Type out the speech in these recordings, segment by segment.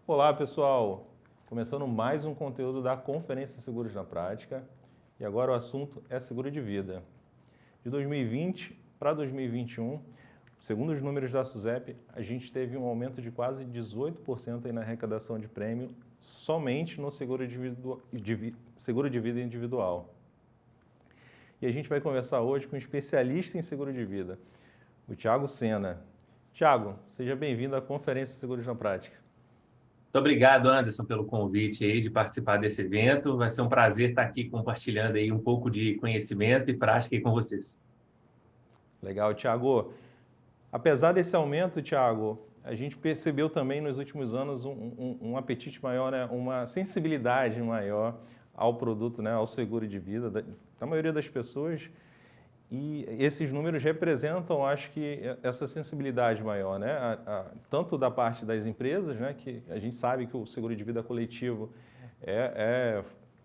Olá, pessoal! Começando mais um conteúdo da Conferência Seguros na Prática. E agora o assunto é seguro de vida. De 2020 para 2021, segundo os números da SUSEP, a gente teve um aumento de quase 18% aí na arrecadação de prêmio somente no seguro de vida individual. E a gente vai conversar hoje com um especialista em seguro de vida, o Thiago Sena. Thiago, seja bem-vindo à Conferência Seguros na Prática. Muito obrigado, Anderson, pelo convite aí de participar desse evento. Vai ser um prazer estar aqui compartilhando aí um pouco de conhecimento e prática aí com vocês. Legal, Thiago. Apesar desse aumento, Thiago, a gente percebeu também nos últimos anos um apetite maior, né? Uma sensibilidade maior ao produto, né? Ao seguro de vida da maioria das pessoas. E esses números representam, acho que, essa sensibilidade maior, né? Tanto da parte das empresas, né? Que a gente sabe que o seguro de vida coletivo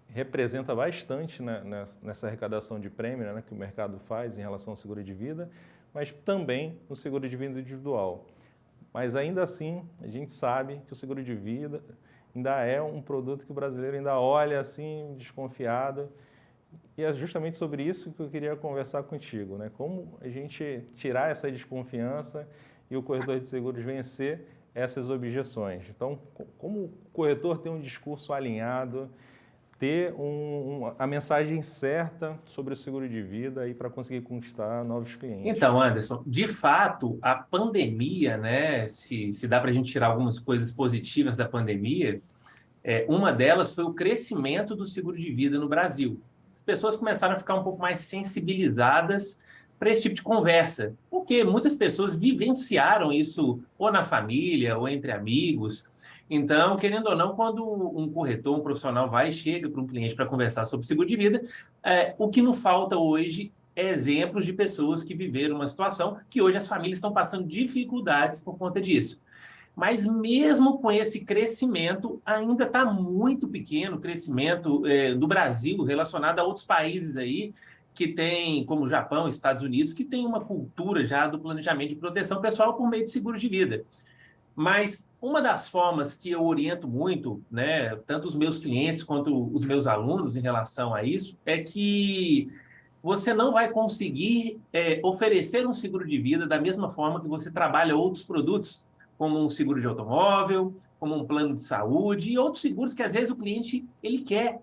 representa bastante, né? Nessa arrecadação de prêmio, né? Que o mercado faz em relação ao seguro de vida, mas também no seguro de vida individual. Mas ainda assim, a gente sabe que o seguro de vida ainda é um produto que o brasileiro ainda olha assim, desconfiado. E é justamente sobre isso que eu queria conversar contigo, né? Como a gente tirar essa desconfiança e o corretor de seguros vencer essas objeções. Então, como o corretor ter um discurso alinhado, ter a mensagem certa sobre o seguro de vida e para conseguir conquistar novos clientes. Então, Anderson, de fato, a pandemia, né? Se dá para a gente tirar algumas coisas positivas da pandemia, uma delas foi o crescimento do seguro de vida no Brasil. As pessoas começaram a ficar um pouco mais sensibilizadas para esse tipo de conversa, porque muitas pessoas vivenciaram isso ou na família ou entre amigos. Então, querendo ou não, quando um corretor, um profissional vai e chega para um cliente para conversar sobre seguro de vida, o que não falta hoje é exemplos de pessoas que viveram uma situação que hoje as famílias estão passando dificuldades por conta disso. Mas mesmo com esse crescimento, ainda está muito pequeno o crescimento do Brasil relacionado a outros países aí que tem, como o Japão, Estados Unidos, que tem uma cultura já do planejamento de proteção pessoal por meio de seguro de vida. Mas uma das formas que eu oriento muito, né, tanto os meus clientes quanto os meus alunos em relação a isso, é que você não vai conseguir oferecer um seguro de vida da mesma forma que você trabalha outros produtos, como um seguro de automóvel, como um plano de saúde e outros seguros que às vezes o cliente ele quer.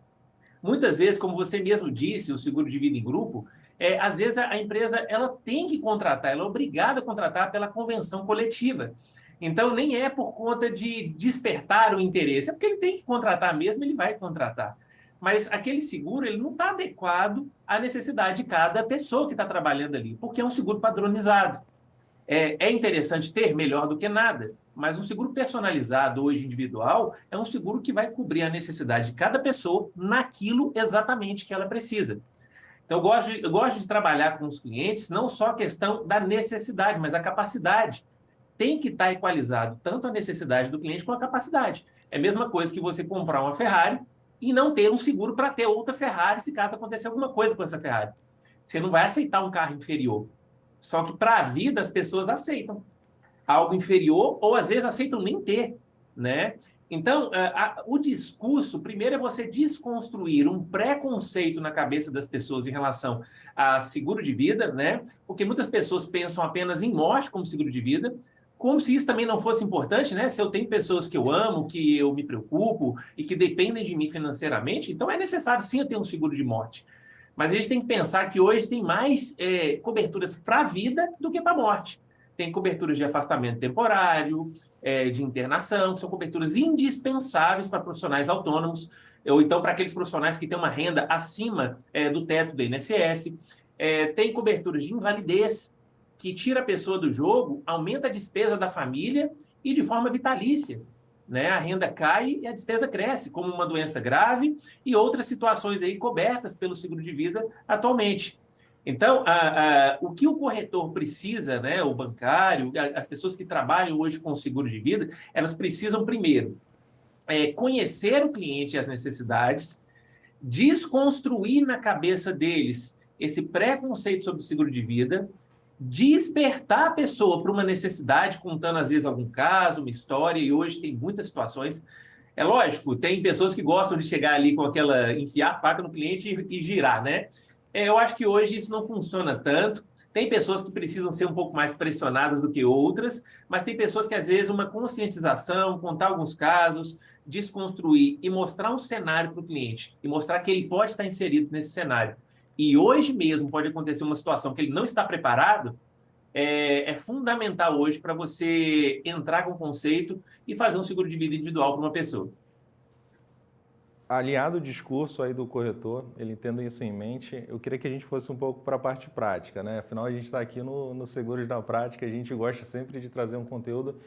Muitas vezes, como você mesmo disse, o seguro de vida em grupo, às vezes a empresa ela tem que contratar, ela é obrigada a contratar pela convenção coletiva. Então, nem é por conta de despertar o interesse, é porque ele tem que contratar mesmo, ele vai contratar. Mas aquele seguro ele não está adequado à necessidade de cada pessoa que está trabalhando ali, porque é um seguro padronizado. É interessante ter melhor do que nada, mas um seguro personalizado, hoje individual, é um seguro que vai cobrir a necessidade de cada pessoa naquilo exatamente que ela precisa. Então, eu gosto de trabalhar com os clientes não só a questão da necessidade, mas a capacidade. Tem que estar equalizado tanto a necessidade do cliente quanto a capacidade. É a mesma coisa que você comprar uma Ferrari e não ter um seguro para ter outra Ferrari se caso acontecer alguma coisa com essa Ferrari. Você não vai aceitar um carro inferior. Só que para a vida as pessoas aceitam algo inferior ou às vezes aceitam nem ter, né? Então, o discurso, primeiro é você desconstruir um preconceito na cabeça das pessoas em relação a seguro de vida, né? Porque muitas pessoas pensam apenas em morte como seguro de vida, como se isso também não fosse importante, né? Se eu tenho pessoas que eu amo, que eu me preocupo e que dependem de mim financeiramente, então é necessário sim eu ter um seguro de morte. Mas a gente tem que pensar que hoje tem mais coberturas para a vida do que para a morte. Tem coberturas de afastamento temporário, de internação, que são coberturas indispensáveis para profissionais autônomos, ou então para aqueles profissionais que têm uma renda acima do teto do INSS. Tem coberturas de invalidez, que tira a pessoa do jogo, aumenta a despesa da família e de forma vitalícia. Né? A renda cai e a despesa cresce, como uma doença grave e outras situações aí cobertas pelo seguro de vida atualmente. Então, o que o corretor precisa, né, o bancário, as pessoas que trabalham hoje com o seguro de vida, elas precisam, primeiro, conhecer o cliente e as necessidades, desconstruir na cabeça deles esse preconceito sobre o seguro de vida despertar a pessoa para uma necessidade, contando às vezes algum caso, uma história, e hoje tem muitas situações. É lógico, tem pessoas que gostam de chegar ali com aquela, enfiar a faca no cliente e girar, né? Eu acho que hoje isso não funciona tanto. Tem pessoas que precisam ser um pouco mais pressionadas do que outras, mas tem pessoas que às vezes uma conscientização, contar alguns casos, desconstruir e mostrar um cenário para o cliente e mostrar que ele pode estar inserido nesse cenário. E hoje mesmo pode acontecer uma situação que ele não está preparado, é fundamental hoje para você entrar com o conceito e fazer um seguro de vida individual para uma pessoa. Alinhado o discurso aí do corretor, ele tendo isso em mente, eu queria que a gente fosse um pouco para a parte prática, né? Afinal, a gente está aqui no Seguros da Prática, a gente gosta sempre de trazer um conteúdo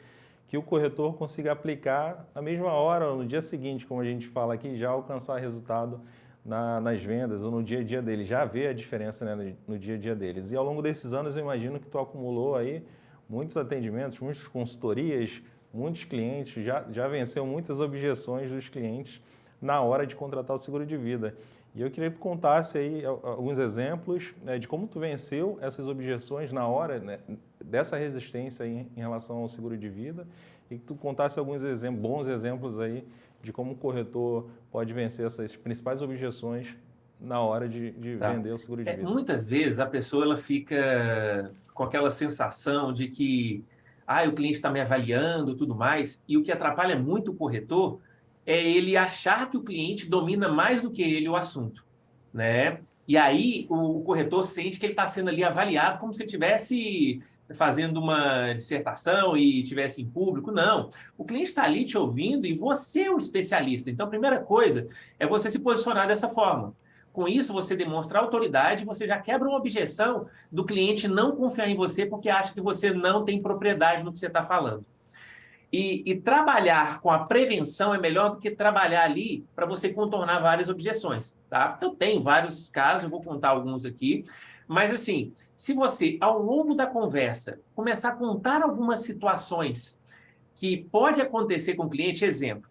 que o corretor consiga aplicar na mesma hora ou no dia seguinte, como a gente fala aqui, já alcançar resultado nas vendas ou no dia a dia deles, já ver a diferença, né, no dia a dia deles. E ao longo desses anos, eu imagino que tu acumulou aí muitos atendimentos, muitas consultorias, muitos clientes, já venceu muitas objeções dos clientes na hora de contratar o seguro de vida. E eu queria que tu contasse aí alguns exemplos, né, de como tu venceu essas objeções na hora, né, dessa resistência aí em relação ao seguro de vida, e que tu contasse alguns exemplos, bons exemplos aí de como o corretor pode vencer essas principais objeções na hora de Tá? vender o seguro de vida. Muitas vezes a pessoa ela fica com aquela sensação de que o cliente está me avaliando, tudo mais, e o que atrapalha muito o corretor é ele achar que o cliente domina mais do que ele o assunto, né? E aí o corretor sente que ele está sendo ali avaliado como se ele estivesse fazendo uma dissertação e estivesse em público. Não, o cliente está ali te ouvindo e você é o especialista. Então, a primeira coisa é você se posicionar dessa forma. Com isso, você demonstra autoridade, você já quebra uma objeção do cliente não confiar em você porque acha que você não tem propriedade no que você está falando. E trabalhar com a prevenção é melhor do que trabalhar ali para você contornar várias objeções, tá? Eu tenho vários casos, eu vou contar alguns aqui, mas assim, se você, ao longo da conversa, começar a contar algumas situações que pode acontecer com o cliente, exemplo,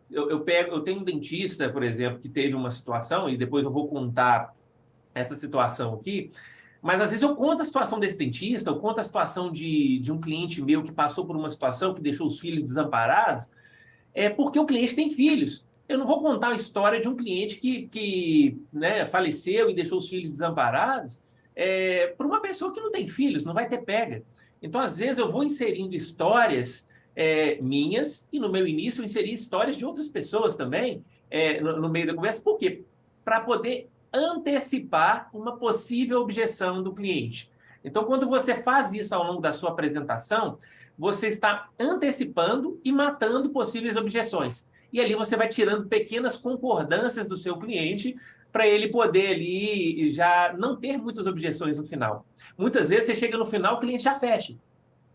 eu tenho um dentista, por exemplo, que teve uma situação, e depois eu vou contar essa situação aqui, mas às vezes eu conto a situação desse dentista, eu conto a situação de um cliente meu que passou por uma situação que deixou os filhos desamparados, porque o cliente tem filhos. Eu não vou contar a história de um cliente que né, faleceu e deixou os filhos desamparados para uma pessoa que não tem filhos, não vai ter pega. Então, às vezes, eu vou inserindo histórias minhas e no meu início eu inseri histórias de outras pessoas também no meio da conversa. Por quê? Para poder antecipar uma possível objeção do cliente. Então, quando você faz isso ao longo da sua apresentação, você está antecipando e matando possíveis objeções. E ali você vai tirando pequenas concordâncias do seu cliente para ele poder ali já não ter muitas objeções no final. Muitas vezes você chega no final, o cliente já fecha.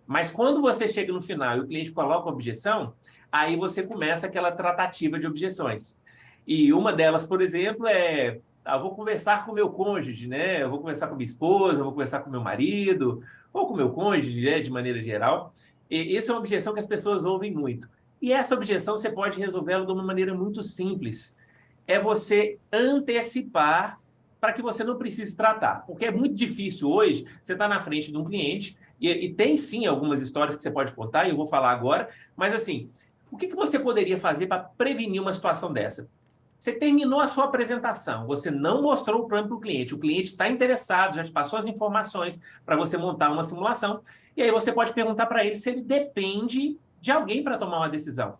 Mas quando você chega no final e o cliente coloca objeção, aí você começa aquela tratativa de objeções. E uma delas, por exemplo, eu vou conversar com o meu cônjuge, né? Eu vou conversar com minha esposa, eu vou conversar com meu marido, ou com o meu cônjuge, né? De maneira geral. E essa é uma objeção que as pessoas ouvem muito. E essa objeção você pode resolvê-la de uma maneira muito simples. É você antecipar para que você não precise tratar. Porque é muito difícil hoje, você está na frente de um cliente, e tem sim algumas histórias que você pode contar, e eu vou falar agora, mas assim, o que você poderia fazer para prevenir uma situação dessa? Você terminou a sua apresentação, você não mostrou o plano para o cliente está interessado, já te passou as informações para você montar uma simulação, e aí você pode perguntar para ele se ele depende de alguém para tomar uma decisão. Ou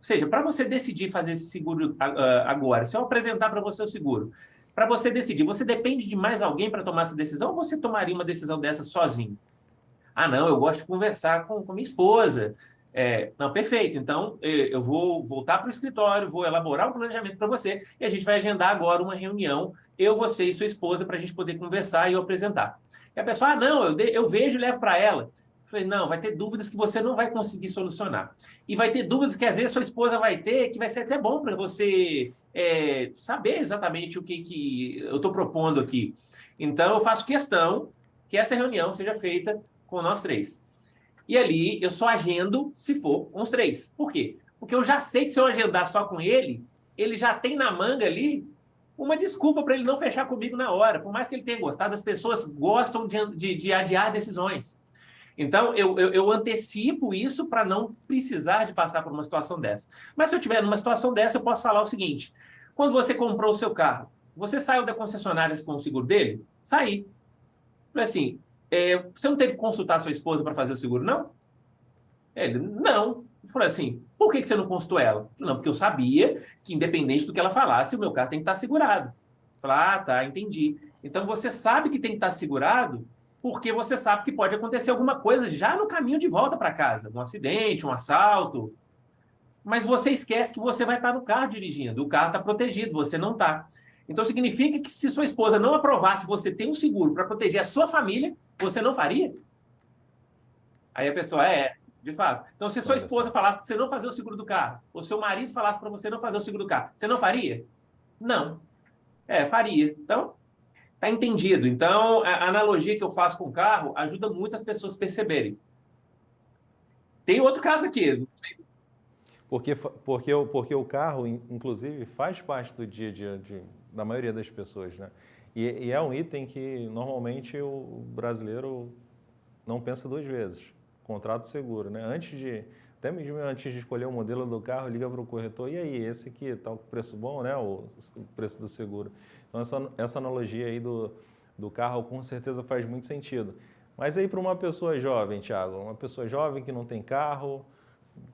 seja, para você decidir fazer esse seguro agora, se eu apresentar para você o seguro, para você decidir, você depende de mais alguém para tomar essa decisão ou você tomaria uma decisão dessa sozinho? Ah, não, eu gosto de conversar com minha esposa. Não, perfeito. Então, eu vou voltar para o escritório, vou elaborar um planejamento para você e a gente vai agendar agora uma reunião, eu, você e sua esposa, para a gente poder conversar e eu apresentar. E a pessoa, não, eu vejo e levo para ela. Eu falei, não, vai ter dúvidas que você não vai conseguir solucionar. E vai ter dúvidas que às vezes sua esposa vai ter, que vai ser até bom para você saber exatamente o que eu estou propondo aqui. Então, eu faço questão que essa reunião seja feita com nós três. E ali eu só agendo se for com os três. Por quê? Porque eu já sei que se eu agendar só com ele, ele já tem na manga ali uma desculpa para ele não fechar comigo na hora. Por mais que ele tenha gostado, as pessoas gostam de adiar decisões. Então, eu antecipo isso para não precisar de passar por uma situação dessa. Mas se eu estiver numa situação dessa, eu posso falar o seguinte: quando você comprou o seu carro, você saiu da concessionária com o seguro dele? Saí. Falei assim, você não teve que consultar a sua esposa para fazer o seguro, não? Ele, não. Eu falei assim, por que você não consultou ela? Não, porque eu sabia que, independente do que ela falasse, o meu carro tem que estar segurado. Eu falei, ah, tá, entendi. Então, você sabe que tem que estar segurado porque você sabe que pode acontecer alguma coisa já no caminho de volta para casa. Um acidente, um assalto. Mas você esquece que você vai estar no carro dirigindo. O carro está protegido, você não está. Então, significa que se sua esposa não aprovasse você ter um seguro para proteger a sua família, você não faria? Aí a pessoa, de fato. Então, se sua esposa falasse para você não fazer o seguro do carro, ou seu marido falasse para você não fazer o seguro do carro, você não faria? Não. Faria. Então, tá entendido. Então, a analogia que eu faço com o carro ajuda muito as pessoas a perceberem. Tem outro caso aqui. Porque o carro, inclusive, faz parte do dia a dia da maioria das pessoas, né? E é um item que, normalmente, o brasileiro não pensa duas vezes. Contrato seguro, né? Até mesmo antes de escolher o modelo do carro, liga para o corretor, e aí, esse aqui está com preço bom, né? O preço do seguro. Então, essa analogia aí do carro, com certeza, faz muito sentido. Mas aí, para uma pessoa jovem, Thiago, uma pessoa jovem que não tem carro,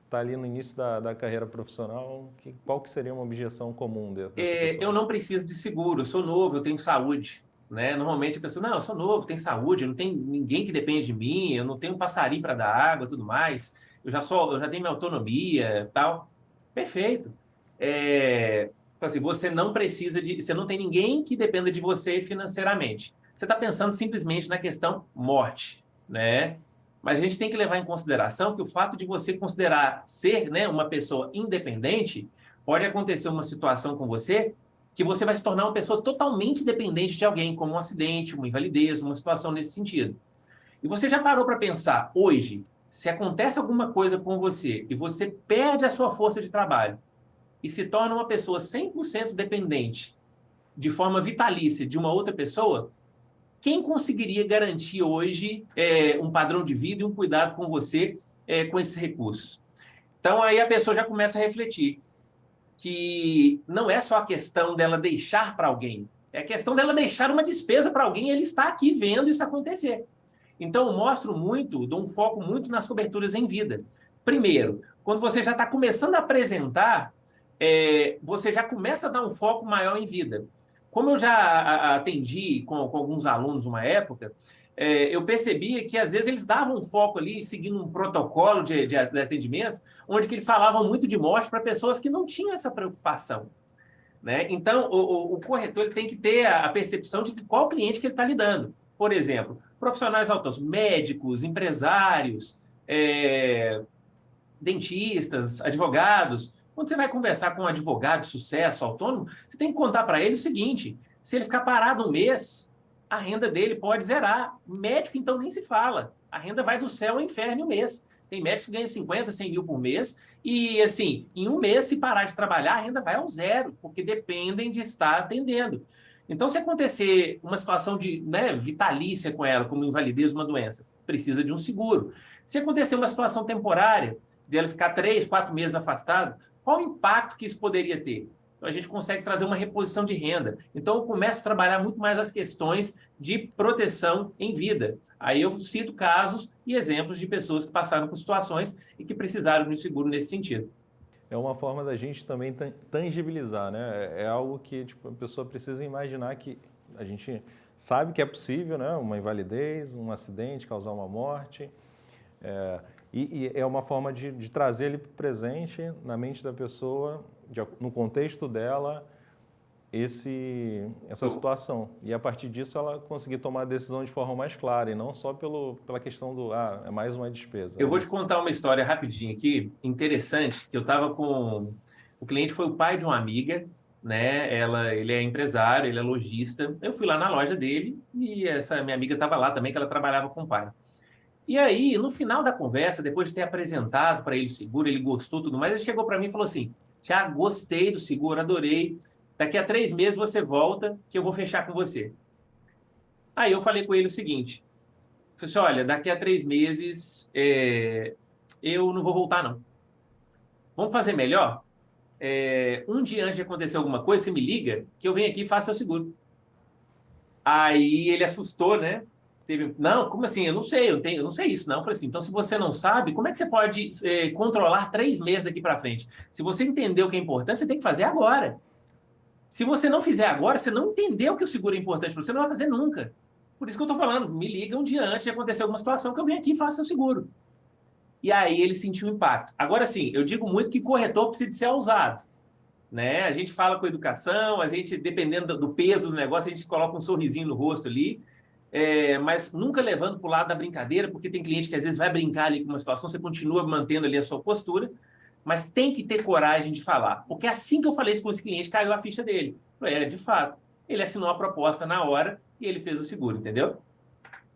está ali no início da carreira profissional, qual que seria uma objeção comum dessa pessoa? Eu não preciso de seguro, eu sou novo, eu tenho saúde. Né? Normalmente a pessoa, não, eu sou novo, tenho saúde, não tem ninguém que depende de mim, eu não tenho um passarinho para dar água, tudo mais, eu já tenho minha autonomia, tal. Perfeito. Então, assim, você não tem ninguém que dependa de você financeiramente. Você está pensando simplesmente na questão morte, né? Mas a gente tem que levar em consideração que o fato de você considerar ser, né, uma pessoa independente, pode acontecer uma situação com você que você vai se tornar uma pessoa totalmente dependente de alguém, como um acidente, uma invalidez, uma situação nesse sentido. E você já parou para pensar, hoje, se acontece alguma coisa com você e você perde a sua força de trabalho e se torna uma pessoa 100% dependente, de forma vitalícia, de uma outra pessoa, quem conseguiria garantir hoje um padrão de vida e um cuidado com você com esses recursos? Então, aí a pessoa já começa a refletir que não é só a questão dela deixar para alguém, é a questão dela deixar uma despesa para alguém e ele está aqui vendo isso acontecer. Então, eu mostro muito, dou um foco muito nas coberturas em vida. Primeiro, quando você já está começando a apresentar, você já começa a dar um foco maior em vida. Como eu já atendi com alguns alunos uma época, eu percebia que, às vezes, eles davam um foco ali, seguindo um protocolo de atendimento, onde que eles falavam muito de morte para pessoas que não tinham essa preocupação. Né? Então, o corretor ele tem que ter a percepção de qual cliente que ele está lidando. Por exemplo, profissionais autônomos, médicos, empresários, dentistas, advogados. Quando você vai conversar com um advogado de sucesso autônomo, você tem que contar para ele o seguinte: se ele ficar parado um mês, a renda dele pode zerar. Médico, então, nem se fala. A renda vai do céu ao inferno em um mês. Tem médico que ganha 50, 100 mil por mês e, assim, em um mês, se parar de trabalhar, a renda vai ao zero, porque dependem de estar atendendo. Então, se acontecer uma situação de vitalícia com ela, como invalidez, uma doença, precisa de um seguro. Se acontecer uma situação temporária, de ela ficar 3, 4 meses afastado, qual o impacto que isso poderia ter? Então, a gente consegue trazer uma reposição de renda. Então, eu começo a trabalhar muito mais as questões de proteção em vida. Aí eu cito casos e exemplos de pessoas que passaram por situações e que precisaram de um seguro nesse sentido. É uma forma da gente também tangibilizar, né? É algo que a pessoa precisa imaginar que a gente sabe que é possível, né? Uma invalidez, um acidente, causar uma morte. E é uma forma de trazer ele para o presente, na mente da pessoa, no contexto dela, essa situação. E a partir disso ela conseguir tomar a decisão de forma mais clara e não só pela questão é mais uma despesa. Eu vou te contar uma história rapidinho aqui, interessante, que eu estava com... O cliente foi o pai de uma amiga, né? Ele é empresário, ele é lojista. Eu fui lá na loja dele e essa minha amiga estava lá também, que ela trabalhava com o pai. E aí, no final da conversa, depois de ter apresentado para ele o seguro, ele gostou tudo mais, ele chegou para mim e falou assim: Thiago, gostei do seguro, adorei, daqui a 3 meses você volta que eu vou fechar com você. Aí eu falei com ele o seguinte, falei assim, olha, daqui a 3 meses eu não vou voltar, não. Vamos fazer melhor? Um dia antes de acontecer alguma coisa, você me liga, que eu venho aqui e faço o seguro. Aí ele assustou, né? Não, como assim? Eu não sei, eu não sei isso, não. Eu falei assim, então se você não sabe, como é que você pode controlar 3 meses daqui para frente? Se você entendeu o que é importante, você tem que fazer agora. Se você não fizer agora, você não entendeu que o seguro é importante para você, não vai fazer nunca. Por isso que eu estou falando, me liga um dia antes de acontecer alguma situação que eu venho aqui e faça o seguro. E aí ele sentiu o impacto. Agora sim, eu digo muito que corretor precisa de ser ousado, né? A gente fala com educação, a gente, dependendo do peso do negócio, a gente coloca um sorrisinho no rosto ali, mas nunca levando para o lado da brincadeira, porque tem cliente que às vezes vai brincar ali com uma situação, você continua mantendo ali a sua postura, mas tem que ter coragem de falar. Porque assim que eu falei isso com esse cliente, caiu a ficha dele. De fato. Ele assinou a proposta na hora e ele fez o seguro, entendeu?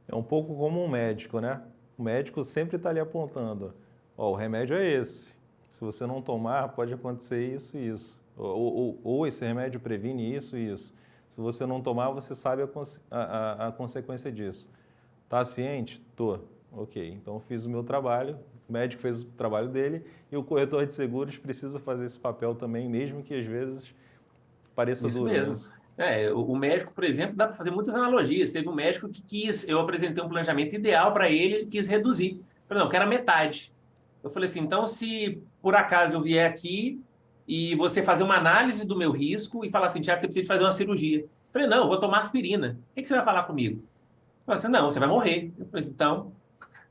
É um pouco como um médico, né? O médico sempre está ali apontando, ó, o remédio é esse. Se você não tomar, pode acontecer isso e isso. Ou esse remédio previne isso e isso. Se você não tomar, você sabe a consequência disso. Tá ciente? Tô. Ok, então eu fiz o meu trabalho, o médico fez o trabalho dele e o corretor de seguros precisa fazer esse papel também, mesmo que às vezes pareça Isso duro. mesmo. O médico, por exemplo, dá para fazer muitas analogias. Teve um médico que eu apresentei um planejamento ideal para ele, ele quis reduzir. Eu falei, não, eu quero a metade. Eu falei assim, então se por acaso eu vier aqui e você fazer uma análise do meu risco e falar assim, Tiago, você precisa de fazer uma cirurgia. Eu falei, não, eu vou tomar aspirina. O que você vai falar comigo? Eu falei assim, não, você vai morrer. Eu falei assim, então,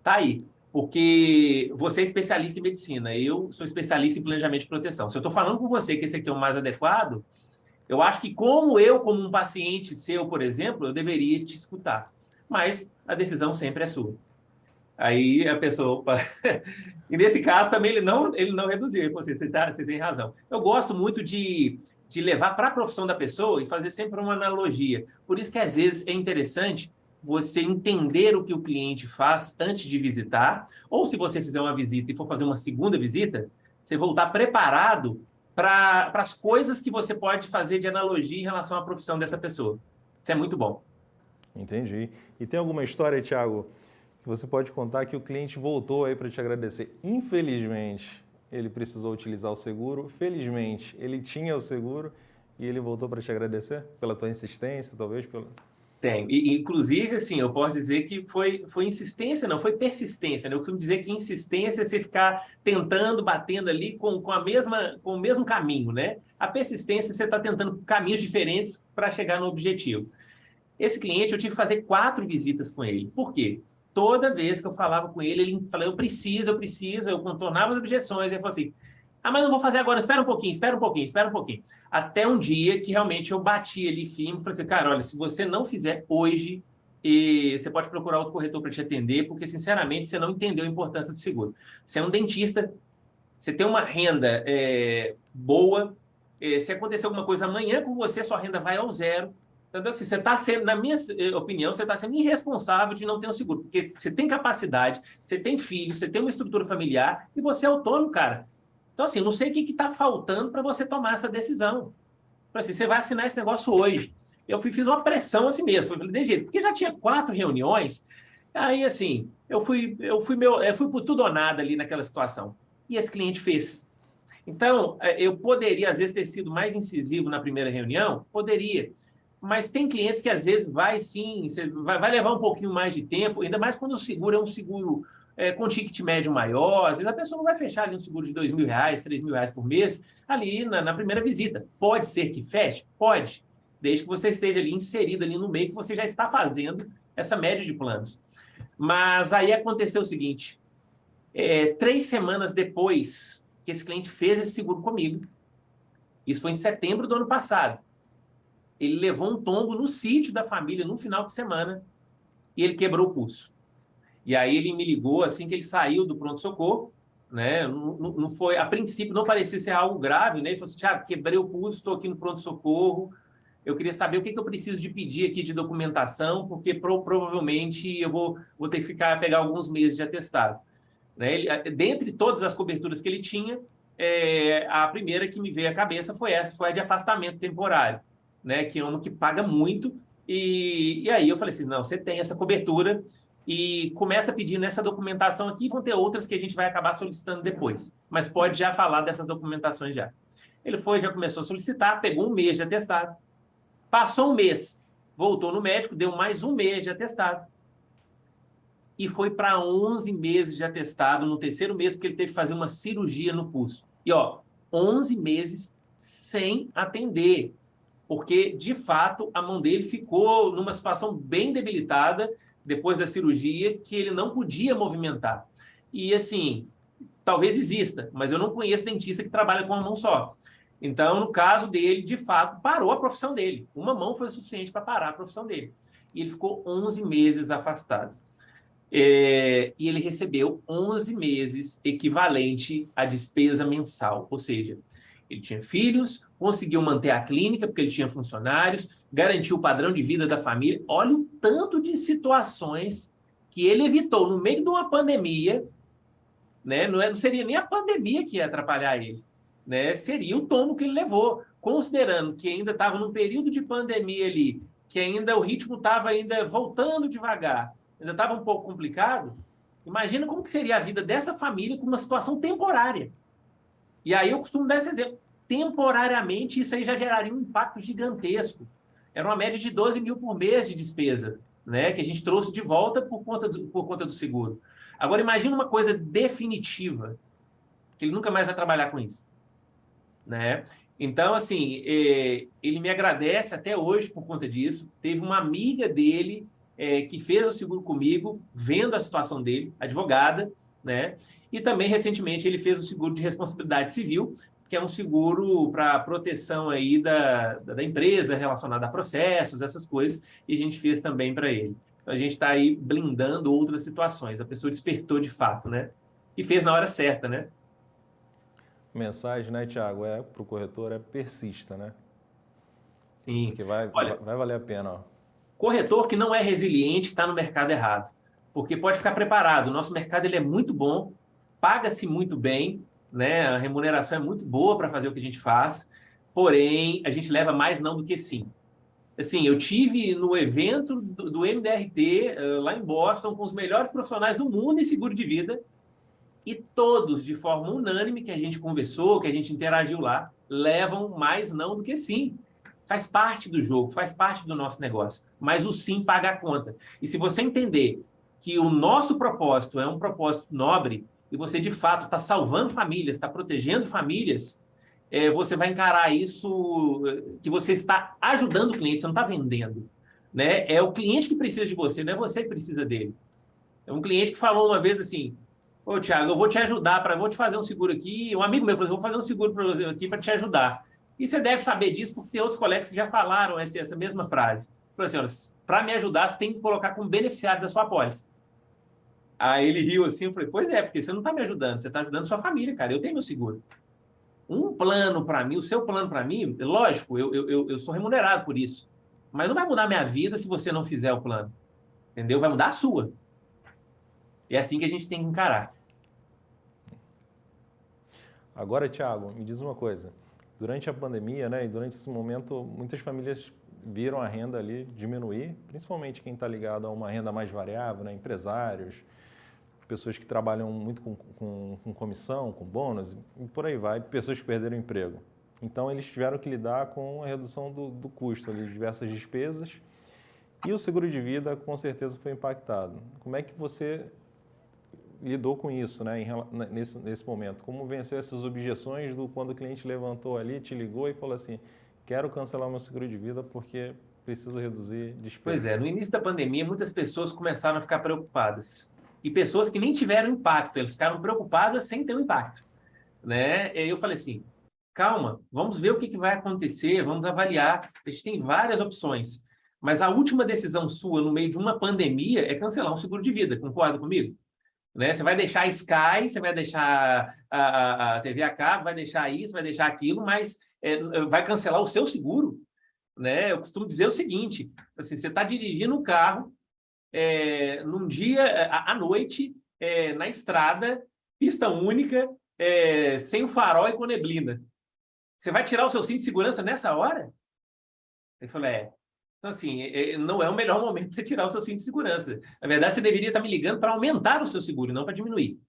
tá aí. Porque você é especialista em medicina, eu sou especialista em planejamento de proteção. Se eu estou falando com você que esse aqui é o mais adequado, eu acho que como um paciente seu, por exemplo, eu deveria te escutar. Mas a decisão sempre é sua. Aí a pessoa, opa. E nesse caso também ele não reduziu. Ele falou assim, você tem razão. Eu gosto muito de levar para a profissão da pessoa e fazer sempre uma analogia. Por isso que às vezes é interessante você entender o que o cliente faz antes de visitar, ou se você fizer uma visita e for fazer uma segunda visita, você voltar preparado para as coisas que você pode fazer de analogia em relação à profissão dessa pessoa. Isso é muito bom. Entendi. E tem alguma história, Thiago, que você pode contar que o cliente voltou aí para te agradecer? Infelizmente, ele precisou utilizar o seguro. Felizmente, ele tinha o seguro e ele voltou para te agradecer pela tua insistência, talvez pelo... Tem. E, inclusive, assim, eu posso dizer que foi insistência, não, foi persistência, né? Eu costumo dizer que insistência é você ficar tentando, batendo ali com o mesmo caminho, né? A persistência é você está tentando caminhos diferentes para chegar no objetivo. Esse cliente, eu tive que fazer 4 visitas com ele. Por quê? Toda vez que eu falava com ele, ele falava, eu preciso, eu contornava as objeções, ele falou assim, mas não vou fazer agora, espera um pouquinho, espera um pouquinho, espera um pouquinho. Até um dia que realmente eu bati ali firme e falei assim, cara, olha, se você não fizer hoje, você pode procurar outro corretor para te atender, porque, sinceramente, você não entendeu a importância do seguro. Você é um dentista, você tem uma renda boa, se acontecer alguma coisa amanhã com você, sua renda vai ao zero. Então, assim, você está sendo, na minha opinião, você está sendo irresponsável de não ter um seguro, porque você tem capacidade, você tem filho, você tem uma estrutura familiar e você é autônomo, cara. Então, assim, eu não sei o que está faltando para você tomar essa decisão. Assim, você vai assinar esse negócio hoje. Eu fiz uma pressão assim mesmo, falei, de jeito, porque já tinha 4 reuniões, aí, assim, eu fui por tudo ou nada ali naquela situação. E esse cliente fez. Então, eu poderia, às vezes, ter sido mais incisivo na primeira reunião? Poderia. Mas tem clientes que, às vezes, vai levar um pouquinho mais de tempo, ainda mais quando o seguro é um seguro com ticket médio maior. Às vezes, a pessoa não vai fechar ali um seguro de R$ 2.000, R$ 3.000 por mês, ali na primeira visita. Pode ser que feche? Pode. Desde que você esteja ali inserido ali no meio, que você já está fazendo essa média de planos. Mas aí aconteceu o seguinte, 3 semanas depois que esse cliente fez esse seguro comigo, isso foi em setembro do ano passado, ele levou um tombo no sítio da família no final de semana e ele quebrou o pulso. E aí ele me ligou assim que ele saiu do pronto-socorro, né? Não foi, a princípio não parecia ser algo grave, né? Ele falou assim, Thiago, quebrei o pulso, estou aqui no pronto-socorro, eu queria saber o que eu preciso de pedir aqui de documentação, porque provavelmente eu vou ter que pegar alguns meses de atestado. Né? Dentre todas as coberturas que ele tinha, a primeira que me veio à cabeça foi essa, foi a de afastamento temporário, né? Que é uma que paga muito. E aí eu falei assim, não, você tem essa cobertura e começa pedindo essa documentação aqui, vão ter outras que a gente vai acabar solicitando depois. Mas pode já falar dessas documentações já. Ele foi, já começou a solicitar, pegou um mês de atestado. Passou um mês, voltou no médico, deu mais um mês de atestado. E foi para 11 meses de atestado no terceiro mês, porque ele teve que fazer uma cirurgia no pulso. E, 11 meses sem atender, porque, de fato, a mão dele ficou numa situação bem debilitada depois da cirurgia, que ele não podia movimentar. E, assim, talvez exista, mas eu não conheço dentista que trabalha com uma mão só. Então, no caso dele, de fato, parou a profissão dele. Uma mão foi o suficiente para parar a profissão dele. E ele ficou 11 meses afastado. E ele recebeu 11 meses equivalente à despesa mensal, ou seja, ele tinha filhos, conseguiu manter a clínica porque ele tinha funcionários, garantiu o padrão de vida da família. Olha o tanto de situações que ele evitou no meio de uma pandemia, né? Não seria nem a pandemia que ia atrapalhar ele, né? Seria o tombo que ele levou, considerando que ainda estava num período de pandemia ali, que ainda o ritmo estava ainda voltando devagar, ainda estava um pouco complicado. Imagina como que seria a vida dessa família com uma situação temporária. E aí eu costumo dar esse exemplo. Temporariamente, isso aí já geraria um impacto gigantesco. Era uma média de 12 mil por mês de despesa, né? Que a gente trouxe de volta por conta do seguro. Agora, imagina uma coisa definitiva, que ele nunca mais vai trabalhar com isso, né? Então, assim, ele me agradece até hoje por conta disso. Teve uma amiga dele que fez o seguro comigo, vendo a situação dele, advogada, né? E também, recentemente, ele fez o seguro de responsabilidade civil, que é um seguro para proteção aí da empresa relacionada a processos, essas coisas, e a gente fez também para ele. Então, a gente está aí blindando outras situações. A pessoa despertou de fato, né? E fez na hora certa, né? Mensagem, né, Thiago? Para o corretor persista, né? Sim. Porque vai Olha, valer a pena, ó. corretor que não é resiliente está no mercado errado, porque pode ficar preparado. O nosso mercado ele é muito bom, paga-se muito bem, né? A remuneração é muito boa para fazer o que a gente faz, porém, a gente leva mais não do que sim. Assim, eu tive no evento do MDRT, lá em Boston, com os melhores profissionais do mundo em seguro de vida, e todos, de forma unânime, que a gente conversou, que a gente interagiu lá, levam mais não do que sim. Faz parte do jogo, faz parte do nosso negócio. Mas o sim paga a conta. E se você entender que o nosso propósito é um propósito nobre, e você, de fato, está salvando famílias, está protegendo famílias, você vai encarar isso, que você está ajudando o cliente, você não está vendendo. Né? É o cliente que precisa de você, não é você que precisa dele. É um cliente que falou uma vez assim: ô, Thiago, eu vou te ajudar, vou te fazer um seguro aqui. Um amigo meu falou: vou fazer um seguro aqui para te ajudar. E você deve saber disso, porque tem outros colegas que já falaram essa mesma frase. Falou assim: para me ajudar, você tem que colocar como beneficiário da sua apólice. Aí ele riu assim, eu falei: pois é, porque você não está me ajudando, você está ajudando sua família, cara. Eu tenho meu seguro. Um plano para mim, o seu plano para mim, lógico, eu sou remunerado por isso. Mas não vai mudar minha vida se você não fizer o plano. Entendeu? Vai mudar a sua. E é assim que a gente tem que encarar. Agora, Thiago, me diz uma coisa. Durante a pandemia, né, e durante esse momento, muitas famílias viram a renda ali diminuir, principalmente quem está ligado a uma renda mais variável, né, empresários, pessoas que trabalham muito com comissão, com bônus, e por aí vai, pessoas que perderam o emprego. Então, eles tiveram que lidar com a redução do custo ali, de diversas despesas, e o seguro de vida, com certeza, foi impactado. Como é que você lidou com isso, né, nesse momento? Como venceu essas objeções quando o cliente levantou ali, te ligou e falou assim: quero cancelar o meu seguro de vida porque preciso reduzir despesas? Pois é, no início da pandemia, muitas pessoas começaram a ficar preocupadas. E pessoas que nem tiveram impacto, elas ficaram preocupadas sem ter um impacto. Né? E aí eu falei assim: calma, vamos ver o que vai acontecer, vamos avaliar. A gente tem várias opções. Mas a última decisão sua no meio de uma pandemia é cancelar um seguro de vida, concorda comigo? Né? Você vai deixar a Sky, você vai deixar a TV a cabo, vai deixar isso, vai deixar aquilo, mas vai cancelar o seu seguro. Né? Eu costumo dizer o seguinte: assim, você está dirigindo um carro num dia, à noite, na estrada, pista única, sem o farol e com neblina. Você vai tirar o seu cinto de segurança nessa hora? Ele falou, Então, assim, não é o melhor momento de você tirar o seu cinto de segurança. Na verdade, você deveria estar me ligando para aumentar o seu seguro, não para diminuir.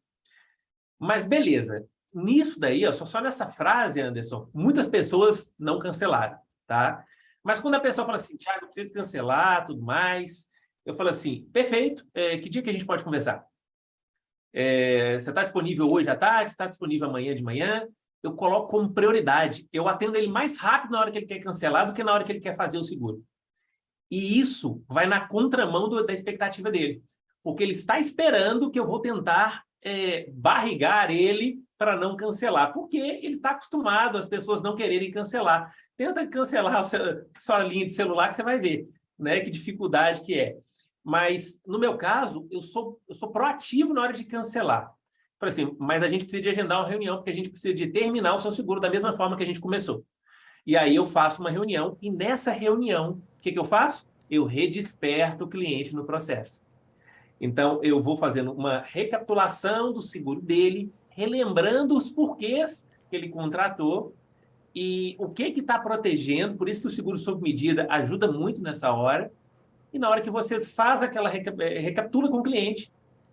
Mas beleza. Nisso daí, ó, só nessa frase, Anderson, muitas pessoas não cancelaram, tá? Mas quando a pessoa fala assim, Thiago, eu preciso cancelar, tudo mais, eu falo assim, perfeito, que dia que a gente pode conversar? Você está disponível hoje à tarde? Você está disponível amanhã de manhã? Eu coloco como prioridade. Eu atendo ele mais rápido na hora que ele quer cancelar do que na hora que ele quer fazer o seguro. E isso vai na contramão da expectativa dele. Porque ele está esperando que eu vou tentar barrigar ele para não cancelar. Porque ele está acostumado as pessoas não quererem cancelar. Tenta cancelar sua linha de celular que você vai ver, né, que dificuldade que é. Mas, no meu caso, eu sou proativo na hora de cancelar. Falei assim, mas a gente precisa de agendar uma reunião, porque a gente precisa de terminar o seu seguro da mesma forma que a gente começou. E aí eu faço uma reunião, e nessa reunião, o que eu faço? Eu redesperto o cliente no processo. Então, eu vou fazendo uma recapitulação do seguro dele, relembrando os porquês que ele contratou e o que está protegendo. Por isso que o seguro sob medida ajuda muito nessa hora. E na hora que você faz aquela recapitula com o cliente,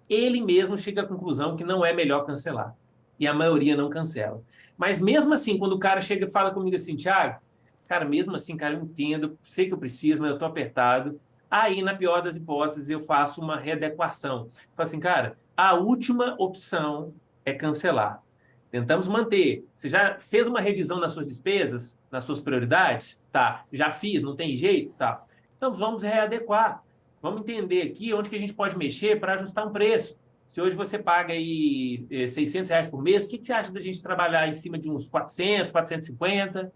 ele mesmo chega à conclusão que não é melhor cancelar. E a maioria não cancela. Mas mesmo assim, quando o cara chega e fala comigo assim, Thiago, cara, mesmo assim, cara, eu entendo, sei que eu preciso, mas eu estou apertado. Aí, na pior das hipóteses, eu faço uma readequação. Falo assim, cara, a última opção é cancelar. Tentamos manter. Você já fez uma revisão nas suas despesas, nas suas prioridades? Tá. Já fiz, não tem jeito? Tá. Então, vamos readequar. Vamos entender aqui onde que a gente pode mexer para ajustar um preço. Se hoje você paga aí R$ 600 por mês, o que você acha da gente trabalhar em cima de uns 400, 450?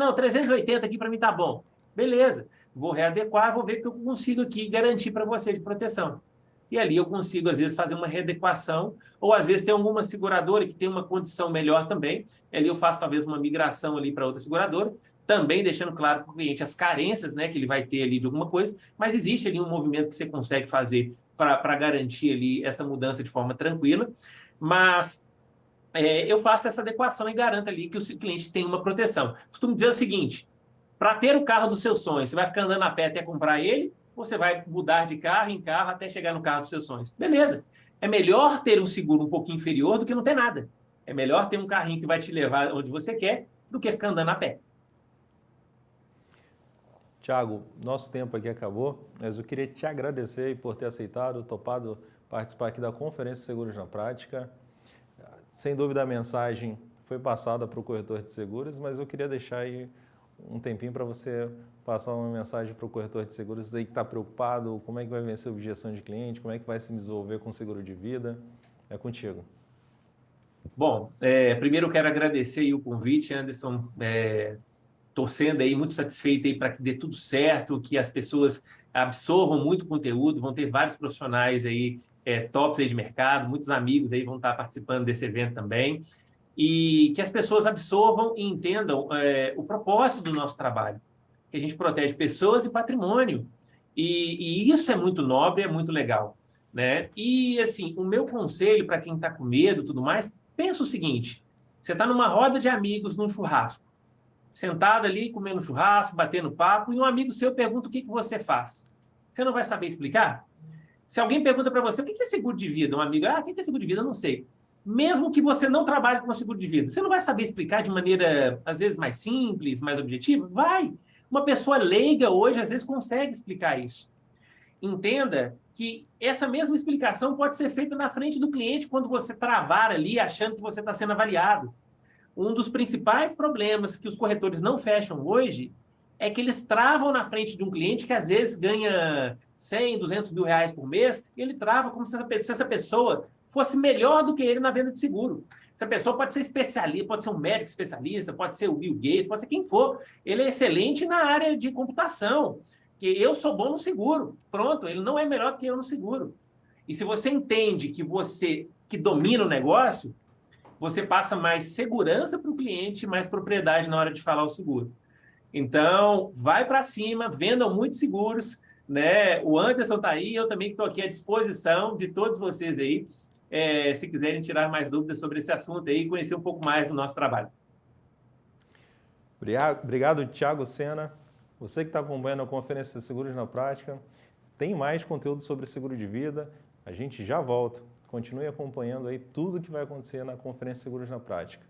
Não, 380 aqui para mim tá bom. Beleza, vou readequar, vou ver o que eu consigo aqui garantir para você de proteção. E ali eu consigo, às vezes, fazer uma readequação, ou às vezes tem alguma seguradora que tem uma condição melhor também, ali eu faço talvez uma migração ali para outra seguradora, também deixando claro para o cliente as carências, né, que ele vai ter ali de alguma coisa, mas existe ali um movimento que você consegue fazer para garantir ali essa mudança de forma tranquila, mas eu faço essa adequação e garanto ali que o cliente tem uma proteção. Costumo dizer o seguinte, para ter o carro dos seus sonhos, você vai ficar andando a pé até comprar ele, ou você vai mudar de carro em carro até chegar no carro dos seus sonhos? Beleza. É melhor ter um seguro um pouquinho inferior do que não ter nada. É melhor ter um carrinho que vai te levar onde você quer do que ficar andando a pé. Thiago, nosso tempo aqui acabou, mas eu queria te agradecer por ter aceitado, topado participar aqui da Conferência Seguros na Prática. Sem dúvida a mensagem foi passada para o corretor de seguros, mas eu queria deixar aí um tempinho para você passar uma mensagem para o corretor de seguros aí que está preocupado, como é que vai vencer a objeção de cliente, como é que vai se desenvolver com o seguro de vida. É contigo. Bom, primeiro eu quero agradecer aí o convite, Anderson, torcendo aí, muito satisfeito aí para que dê tudo certo, que as pessoas absorvam muito conteúdo, vão ter vários profissionais aí, tops aí de mercado, muitos amigos aí vão estar participando desse evento também, e que as pessoas absorvam e entendam o propósito do nosso trabalho, que a gente protege pessoas e patrimônio, e isso é muito nobre, é muito legal, né? E, assim, o meu conselho para quem está com medo e tudo mais, pensa o seguinte, você está numa roda de amigos num churrasco, sentado ali, comendo churrasco, batendo papo, e um amigo seu pergunta o que você faz. Você não vai saber explicar? Se alguém pergunta para você, o que é seguro de vida? Um amigo, o que é seguro de vida? Eu não sei. Mesmo que você não trabalhe com seguro de vida, você não vai saber explicar de maneira, às vezes, mais simples, mais objetiva? Vai! Uma pessoa leiga hoje, às vezes, consegue explicar isso. Entenda que essa mesma explicação pode ser feita na frente do cliente quando você travar ali, achando que você está sendo avaliado. Um dos principais problemas que os corretores não fecham hoje é que eles travam na frente de um cliente que às vezes ganha 100, 200 mil reais por mês, e ele trava como se essa pessoa fosse melhor do que ele na venda de seguro. Essa pessoa pode ser especialista, pode ser um médico especialista, pode ser o Bill Gates, pode ser quem for. Ele é excelente na área de computação, que eu sou bom no seguro. Pronto, ele não é melhor que eu no seguro. E se você entende que você que domina o negócio, você passa mais segurança para o cliente, mais propriedade na hora de falar o seguro. Então, vai para cima, vendam muitos seguros, né? O Anderson está aí, eu também estou aqui à disposição de todos vocês aí. se quiserem tirar mais dúvidas sobre esse assunto aí e conhecer um pouco mais do nosso trabalho. Obrigado, Thiago Sena. Você que está acompanhando a Conferência de Seguros na Prática, tem mais conteúdo sobre seguro de vida. A gente já volta. Continue acompanhando aí tudo que vai acontecer na Conferência de Seguros na Prática.